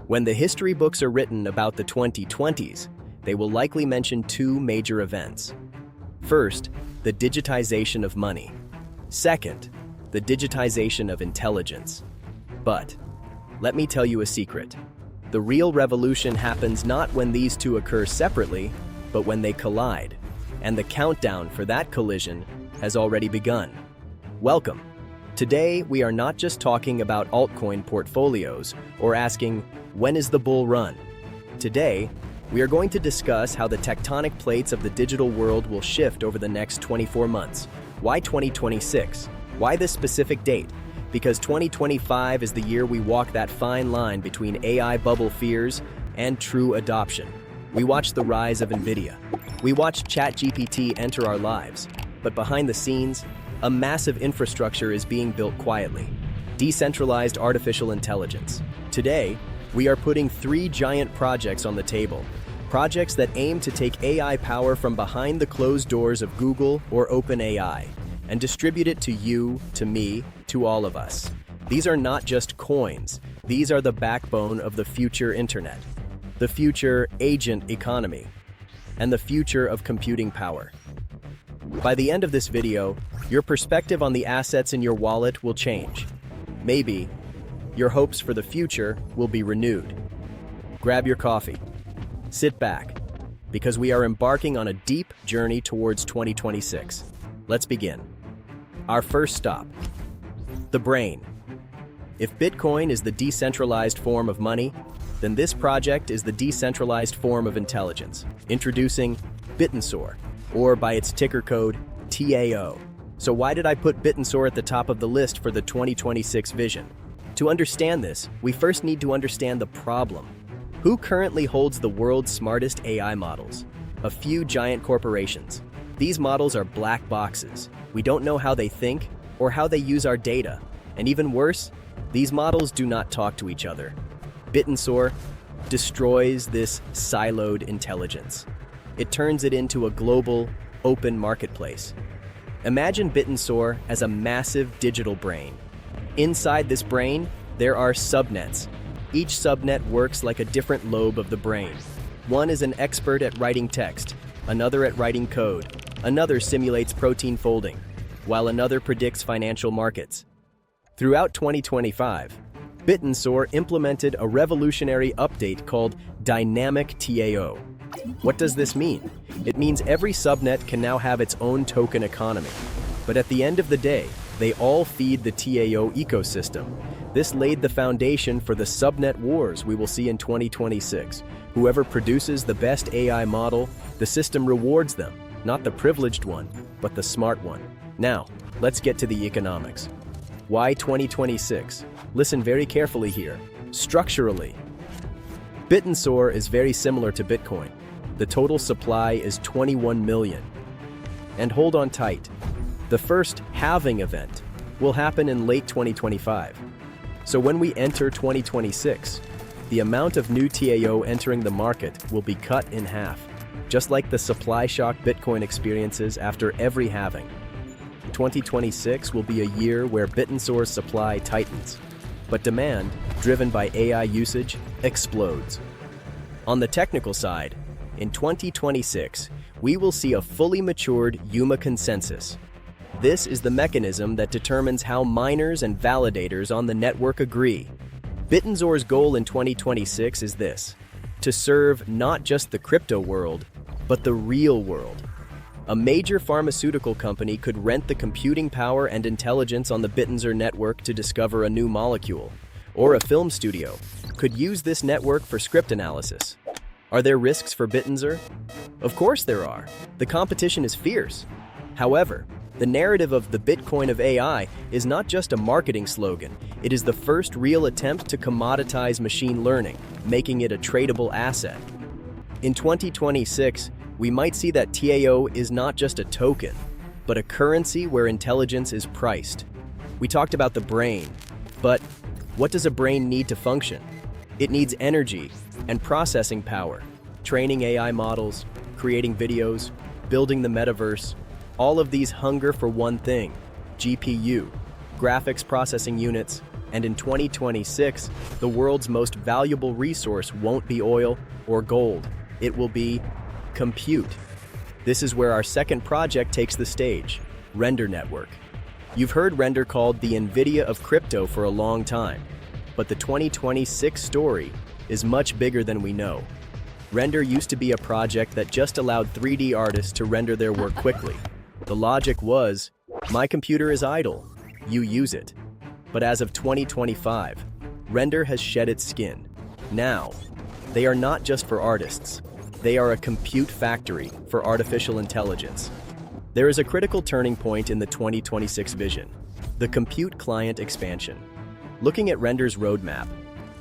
When the history books are written about the 2020s, they will likely mention two major events. First, the digitization of money. Second, the digitization of intelligence. But let me tell you a secret. The real revolution happens not when these two occur separately, but when they collide. And the countdown for that collision has already begun. Welcome. Today, we are not just talking about altcoin portfolios or asking, when is the bull run? Today, we are going to discuss how the tectonic plates of the digital world will shift over the next 24 months. Why 2026? Why this specific date? Because 2025 is the year we walk that fine line between AI bubble fears and true adoption. We watched the rise of NVIDIA. We watched ChatGPT enter our lives. But behind the scenes, a massive infrastructure is being built quietly. Decentralized artificial intelligence. Today, we are putting three giant projects on the table. Projects that aim to take AI power from behind the closed doors of Google or OpenAI and distribute it to you, to me, to all of us. These are not just coins. These are the backbone of the future internet, the future agent economy, and the future of computing power. By the end of this video, your perspective on the assets in your wallet will change. Maybe your hopes for the future will be renewed. Grab your coffee. Sit back, because we are embarking on a deep journey towards 2026. Let's begin. Our first stop, the brain. If Bitcoin is the decentralized form of money, then this project is the decentralized form of intelligence. Introducing Bittensor, or by its ticker code, TAO. So why did I put Bittensor at the top of the list for the 2026 vision? To understand this, we first need to understand the problem. Who currently holds the world's smartest AI models? A few giant corporations. These models are black boxes. We don't know how they think or how they use our data. And even worse, these models do not talk to each other. Bittensor destroys this siloed intelligence. It turns it into a global, open marketplace. Imagine Bittensor as a massive digital brain. Inside this brain, there are subnets. Each subnet works like a different lobe of the brain. One is an expert at writing text, another at writing code, another simulates protein folding, while another predicts financial markets. Throughout 2025, Bittensor implemented a revolutionary update called Dynamic TAO. What does this mean? It means every subnet can now have its own token economy. But at the end of the day, they all feed the TAO ecosystem. This laid the foundation for the subnet wars we will see in 2026. Whoever produces the best AI model, the system rewards them, not the privileged one, but the smart one. Now, let's get to the economics. Why 2026? Listen very carefully here. Structurally, Bittensor is very similar to Bitcoin. The total supply is 21 million. And hold on tight. The first halving event will happen in late 2025. So when we enter 2026, the amount of new TAO entering the market will be cut in half, just like the supply shock Bitcoin experiences after every halving. 2026 will be a year where Bittensor's supply tightens, but demand, driven by AI usage, explodes. On the technical side, in 2026, we will see a fully matured UMA consensus. This is the mechanism that determines how miners and validators on the network agree. Bittensor's goal in 2026 is this: to serve not just the crypto world, but the real world. A major pharmaceutical company could rent the computing power and intelligence on the Bittensor network to discover a new molecule, or a film studio could use this network for script analysis. Are there risks for Bittensor? Of course there are. The competition is fierce. However, the narrative of the Bitcoin of AI is not just a marketing slogan. It is the first real attempt to commoditize machine learning, making it a tradable asset. In 2026, we might see that TAO is not just a token, but a currency where intelligence is priced. We talked about the brain, but what does a brain need to function? It needs energy and processing power, training AI models, creating videos, building the metaverse. All of these hunger for one thing: GPU, graphics processing units, And in 2026, the world's most valuable resource won't be oil or gold. It will be compute. This is where our second project takes the stage, Render Network. You've heard Render called the NVIDIA of crypto for a long time, but the 2026 story is much bigger than we know. Render used to be a project that just allowed 3D artists to render their work quickly. The logic was, my computer is idle, you use it. But as of 2025, Render has shed its skin. Now, they are not just for artists. They are a compute factory for artificial intelligence. There is a critical turning point in the 2026 vision, the compute client expansion. Looking at Render's roadmap,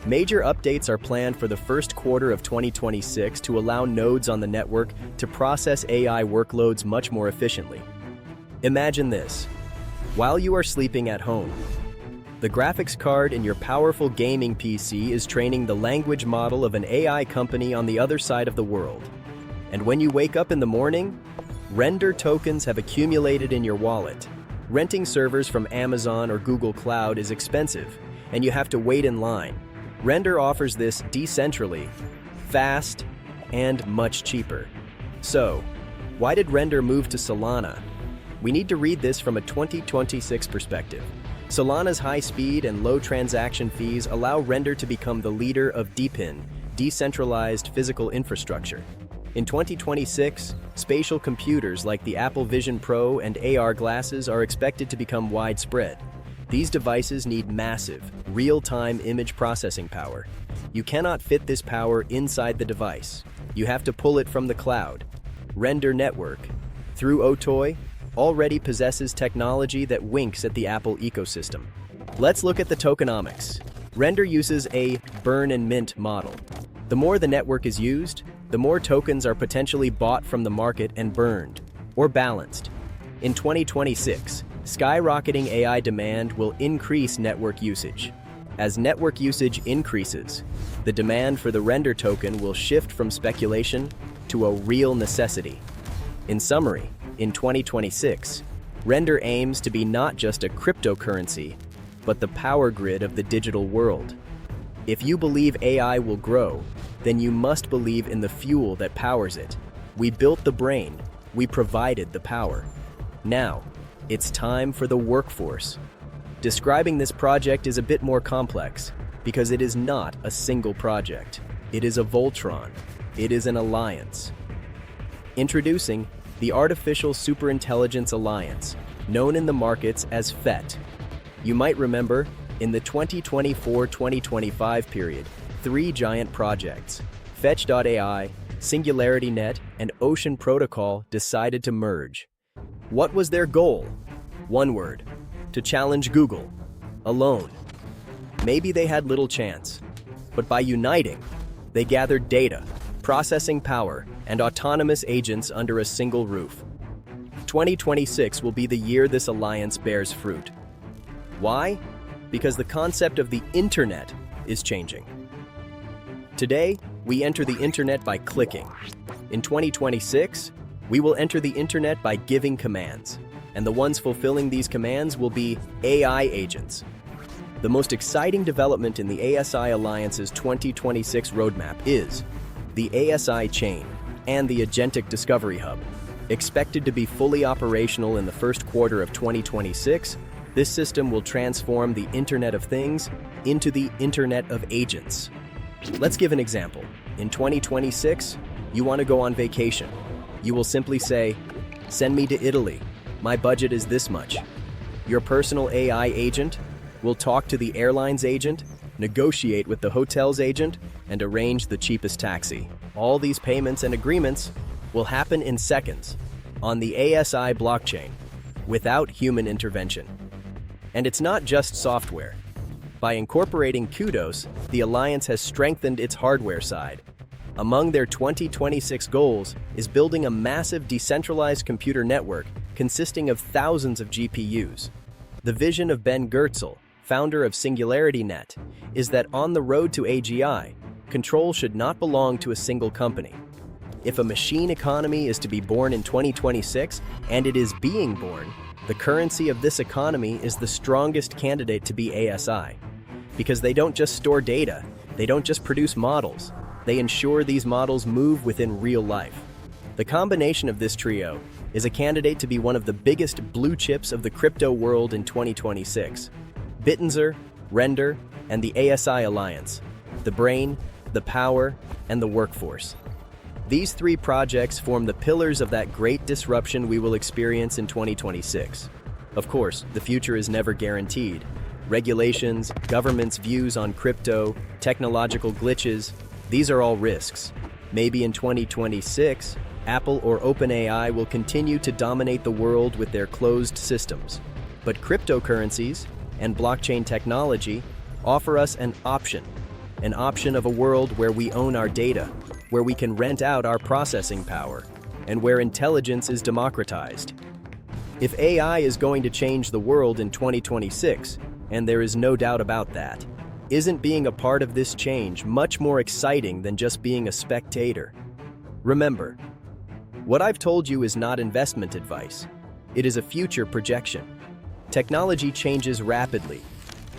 major updates are planned for the first quarter of 2026 to allow nodes on the network to process AI workloads much more efficiently. Imagine this. While you are sleeping at home, the graphics card in your powerful gaming PC is training the language model of an AI company on the other side of the world. And when you wake up in the morning, Render tokens have accumulated in your wallet. Renting servers from Amazon or Google Cloud is expensive, and you have to wait in line. Render offers this decentrally, fast, and much cheaper. So, why did Render move to Solana? We need to read this from a 2026 perspective. Solana's high speed and low transaction fees allow Render to become the leader of DePIN, decentralized physical infrastructure. In 2026, spatial computers like the Apple Vision Pro and AR glasses are expected to become widespread. These devices need massive, real-time image processing power. You cannot fit this power inside the device. You have to pull it from the cloud. Render Network, through Otoy, already possesses technology that winks at the Apple ecosystem. Let's look at the tokenomics. Render uses a burn and mint model. The more the network is used, the more tokens are potentially bought from the market and burned, or balanced. In 2026, skyrocketing AI demand will increase network usage. As network usage increases, the demand for the Render token will shift from speculation to a real necessity. In summary, in 2026, Render aims to be not just a cryptocurrency, but the power grid of the digital world. If you believe AI will grow, then you must believe in the fuel that powers it. We built the brain, we provided the power. Now, it's time for the workforce. Describing this project is a bit more complex, because it is not a single project. It is a Voltron. It is an alliance. Introducing the Artificial Superintelligence Alliance, known in the markets as FET. You might remember, in the 2024-2025 period, 3 giant projects, Fetch.ai, SingularityNet, and Ocean Protocol decided to merge. What was their goal? One word: to challenge Google. Alone, maybe they had little chance. But by uniting, they gathered data, processing power, and autonomous agents under a single roof. 2026 will be the year this alliance bears fruit. Why? Because the concept of the internet is changing. Today, we enter the internet by clicking. In 2026, we will enter the internet by giving commands, and the ones fulfilling these commands will be AI agents. The most exciting development in the ASI Alliance's 2026 roadmap is the ASI Chain and the Agentic Discovery Hub. Expected to be fully operational in the first quarter of 2026, this system will transform the Internet of Things into the Internet of Agents. Let's give an example. In 2026, you want to go on vacation. You will simply say, "Send me to Italy. My budget is this much." Your personal AI agent will talk to the airline's agent, negotiate with the hotel's agent, and arrange the cheapest taxi. All these payments and agreements will happen in seconds on the ASI blockchain without human intervention. And it's not just software. By incorporating Kudos, the Alliance has strengthened its hardware side. Among their 2026 goals is building a massive decentralized computer network consisting of thousands of GPUs. The vision of Ben Goertzel, founder of SingularityNet, is that on the road to AGI, control should not belong to a single company. If a machine economy is to be born in 2026, and it is being born, the currency of this economy is the strongest candidate to be ASI. Because they don't just store data, they don't just produce models, they ensure these models move within real life. The combination of this trio is a candidate to be one of the biggest blue chips of the crypto world in 2026. Bittensor, Render, and the ASI Alliance, the brain, the power, and the workforce. These three projects form the pillars of that great disruption we will experience in 2026. Of course, the future is never guaranteed. Regulations, governments' views on crypto, technological glitches, these are all risks. Maybe in 2026, Apple or OpenAI will continue to dominate the world with their closed systems. But cryptocurrencies and blockchain technology offer us an option of a world where we own our data, where we can rent out our processing power, and where intelligence is democratized. If AI is going to change the world in 2026, and there is no doubt about that, isn't being a part of this change much more exciting than just being a spectator? Remember, what I've told you is not investment advice. It is a future projection. Technology changes rapidly.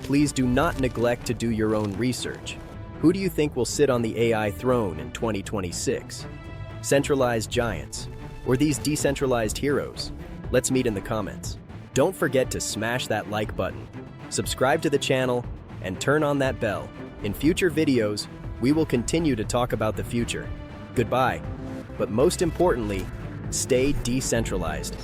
Please do not neglect to do your own research. Who do you think will sit on the AI throne in 2026? Centralized giants, or these decentralized heroes? Let's meet in the comments. Don't forget to smash that like button, subscribe to the channel, and turn on that bell. In future videos, we will continue to talk about the future. Goodbye. But most importantly, stay decentralized.